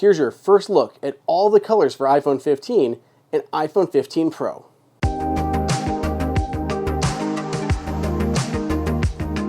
here's your first look at all the colors for iPhone 15 and iPhone 15 Pro.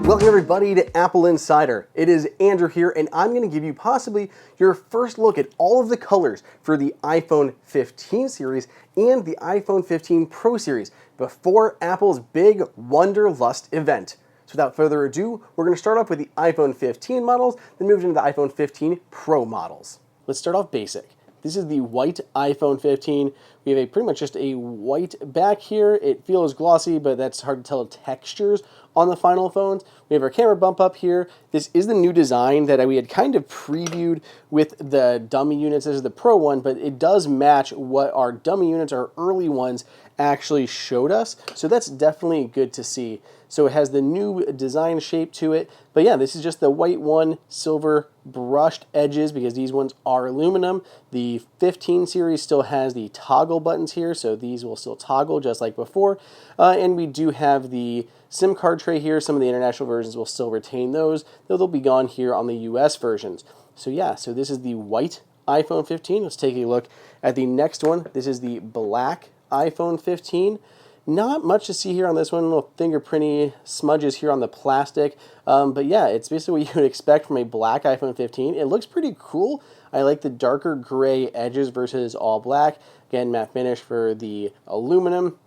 Welcome everybody to Apple Insider. It is Andrew here, and I'm going to give you possibly your first look at all of the colors for the iPhone 15 series and the iPhone 15 Pro series before Apple's big Wonderlust event. So without further ado, we're going to start off with the iPhone 15 models, then move into the iPhone 15 Pro models. Let's start off basic. This is the white iPhone 15. We have pretty much just a white back here. It feels glossy, but that's hard to tell textures on the final phones. We have our camera bump up here. This is the new design that we had kind of previewed with the dummy units. This is the Pro one, but it does match what our dummy units, our early ones, actually showed us. So that's definitely good to see. So it has the new design shape to it. But yeah, this is just the white one, silver brushed edges because these ones are aluminum. The 15 series still has the toggle buttons here, so these will still toggle just like before. And we do have the SIM card tray here. Some of the international versions will still retain those, though they'll be gone here on the US versions. So yeah, so this is the white iPhone 15. Let's take a look at the next one. This is the black iPhone 15. Not much to see here on this one, little fingerprinty smudges here on the plastic. But yeah, it's basically what you would expect from a black iPhone 15. It looks pretty cool. I like the darker gray edges versus all black. Again, matte finish for the aluminum.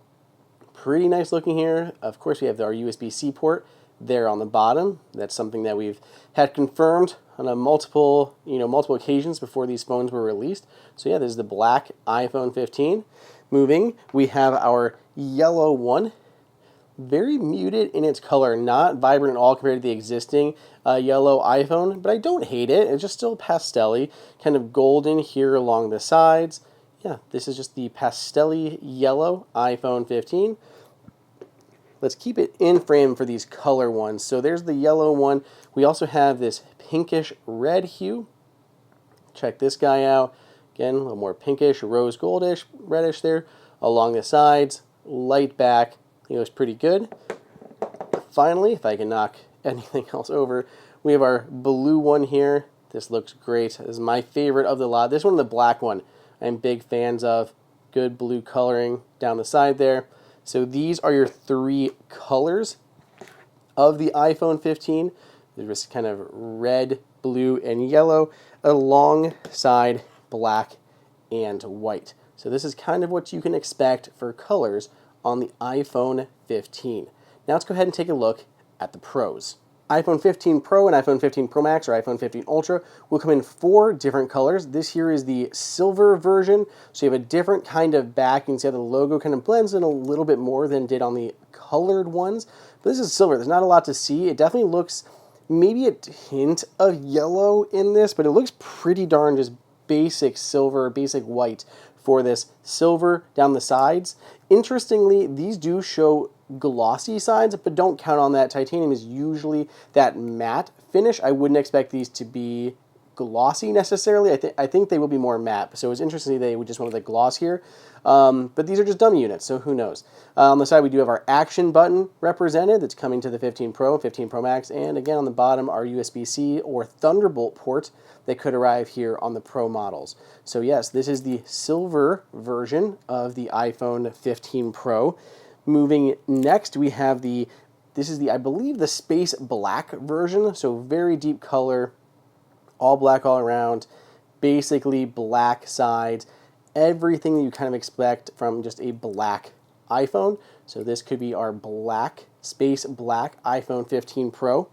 Pretty nice looking here. Of course, we have our USB-C port there on the bottom. That's something that we've had confirmed on multiple occasions before these phones were released. So yeah, this is the black iPhone 15. Moving, we have our yellow one. Very muted in its color, not vibrant at all compared to the existing yellow iPhone, but I don't hate it. It's just still pastel-y, kind of golden here along the sides. Yeah, this is just the pastel-y yellow iPhone 15. Let's keep it in frame for these color ones. So there's the yellow one. We also have this pinkish red hue. Check this guy out. Again, a little more pinkish, rose goldish, reddish there along the sides. Light back. I think it was pretty good. Finally, if I can knock anything else over, we have our blue one here. This looks great. This is my favorite of the lot. This one, the black one, I'm big fans of. Good blue coloring down the side there. So these are your three colors of the iPhone 15. They're just kind of red, blue, and yellow alongside black and white. So this is kind of what you can expect for colors on the iPhone 15. Now let's go ahead and take a look at the pros. iPhone 15 Pro and iPhone 15 Pro Max or iPhone 15 Ultra will come in 4 different colors. This here is the silver version, so you have a different kind of back. You can see how the logo kind of blends in a little bit more than it did on the colored ones. But this is silver. There's not a lot to see. It definitely looks maybe a hint of yellow in this, but it looks pretty darn just basic silver, basic white for this silver down the sides. Interestingly, these do show glossy sides, but don't count on that. Titanium is usually that matte finish. I wouldn't expect these to be glossy necessarily. I think they will be more matte. So it's interesting they would just want the gloss here. But these are just dummy units, so who knows. On the side, we do have our action button represented. That's coming to the 15 Pro, 15 Pro Max, and again on the bottom, our USB-C or Thunderbolt port that could arrive here on the Pro models. So yes, this is the silver version of the iPhone 15 Pro. Moving next, we have this is I believe the space black version, so very deep color, all black all around, basically black sides, everything that you kind of expect from just a black iPhone. So this could be our black, space black iPhone 15 Pro.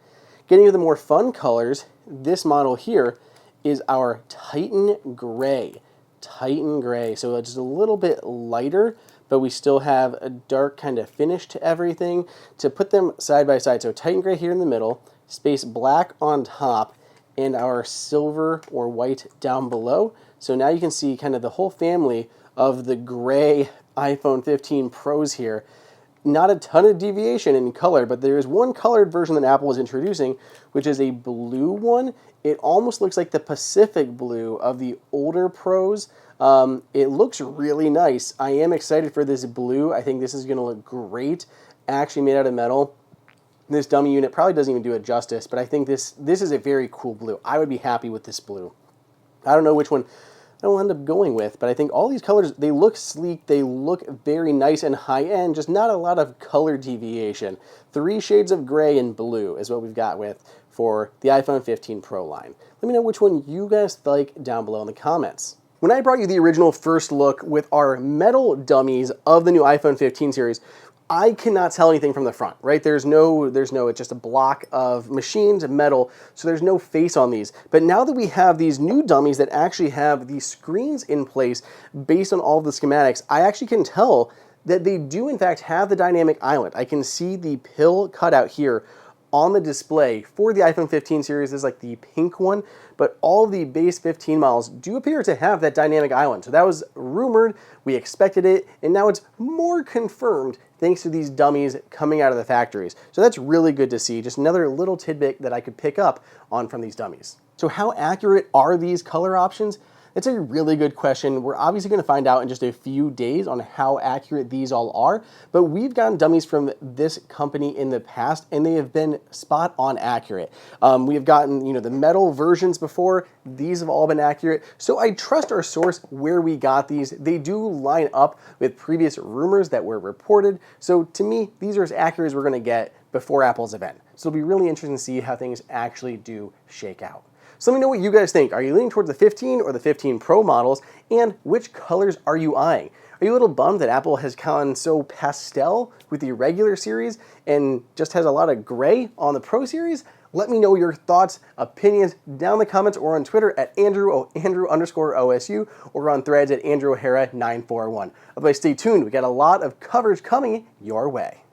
Getting to the more fun colors, this model here is our Titan Gray. Titan Gray, so just a little bit lighter, but we still have a dark kind of finish to everything. To put them side by side, so Titan Gray here in the middle, space black on top, and our silver or white down below. So now you can see kind of the whole family of the gray iPhone 15 Pros here. Not a ton of deviation in color, but there is one colored version that Apple is introducing, which is a blue one. It almost looks like the Pacific blue of the older Pros. It looks really nice. I am excited for this blue. I think this is going to look great. Actually made out of metal. This dummy unit probably doesn't even do it justice, but I think this is a very cool blue. I would be happy with this blue. I don't know which one I'll end up going with, but I think all these colors, they look sleek, they look very nice and high-end, just not a lot of color deviation. 3 shades of gray and blue is what we've got with for the iPhone 15 Pro line. Let me know which one you guys like down below in the comments. When I brought you the original first look with our metal dummies of the new iPhone 15 series, I cannot tell anything from the front, right? It's just a block of machined metal, so there's no face on these. But now that we have these new dummies that actually have these screens in place based on all of the schematics, I actually can tell that they do in fact have the dynamic island. I can see the pill cutout here on the display for the iPhone 15 series. Is like the pink one, but all the base 15 models do appear to have that dynamic island. So that was rumored, we expected it, and now it's more confirmed thanks to these dummies coming out of the factories. So that's really good to see. Just another little tidbit that I could pick up on from these dummies. So how accurate are these color options? That's a really good question. We're obviously going to find out in just a few days on how accurate these all are, but we've gotten dummies from this company in the past, and they have been spot on accurate. We have gotten, the metal versions before. These have all been accurate. So I trust our source where we got these. They do line up with previous rumors that were reported. So to me, these are as accurate as we're going to get before Apple's event. So it'll be really interesting to see how things actually do shake out. So let me know what you guys think. Are you leaning towards the 15 or the 15 Pro models? And which colors are you eyeing? Are you a little bummed that Apple has gone so pastel with the regular series and just has a lot of gray on the Pro series? Let me know your thoughts, opinions down in the comments or on Twitter at Andrew_OSU or on threads at Andrew O'Hara 941. Otherwise, stay tuned. We got a lot of coverage coming your way.